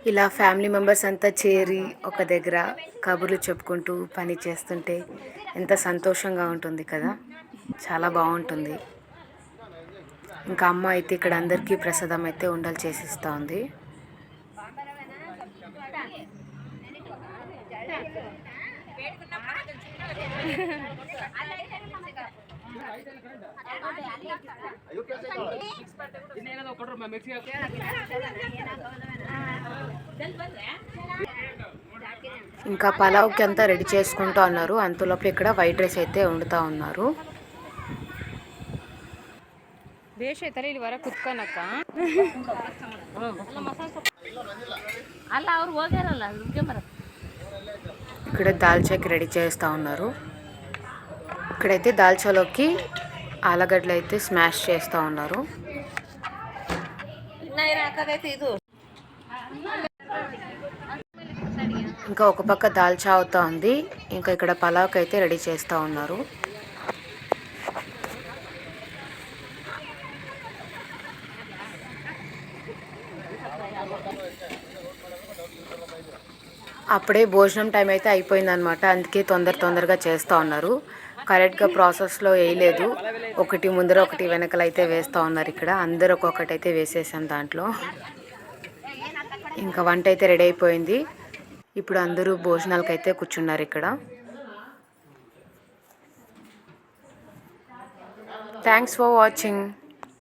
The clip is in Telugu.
ఇలా ఫ్యామిలీ మెంబర్స్ అంతా చేరి ఒక దగ్గర కబుర్లు చెప్పుకుంటూ పని చేస్తుంటే ఎంత సంతోషంగా ఉంటుంది కదా. చాలా బాగుంటుంది. ఇంకా అమ్మ అయితే ఇక్కడ అందరికీ ప్రసాదం అయితే ఉండలు చేసిస్తూ ఉంది. ఇంకా పలావ్కి అంతా రెడీ చేసుకుంటూ ఉన్నారు. అంతలోపు ఇక్కడ వైట్ రైస్ అయితే వండుతూ ఉన్నారు. ఇక్కడ దాల్చాకి రెడీ చేస్తూ ఉన్నారు. ఇక్కడైతే దాల్చాలోకి ఆలుగడ్డలు అయితే స్మాష్ చేస్తూ ఉన్నారు. ఇంకా ఒక పక్క దాల్చా అవుతా ఉంది. ఇంకా ఇక్కడ పలావ్కి అయితే రెడీ చేస్తూ ఉన్నారు. అప్పుడే భోజనం టైం అయితే అయిపోయిందనమాట. అందుకే తొందరగా చేస్తూ ఉన్నారు. కరెక్ట్గా ప్రాసెస్లో వేయలేదు. ఒకటి ముందర ఒకటి వెనకలు అయితే వేస్తూ ఉన్నారు. ఇక్కడ అందరూ ఒక్కొక్కటి అయితే వేసేసాం దాంట్లో. ఇంకా వంట అయితే రెడీ అయిపోయింది. ఇప్పుడు అందరూ భోజనాలకు అయితే కూర్చున్నారు ఇక్కడ. Thanks for watching.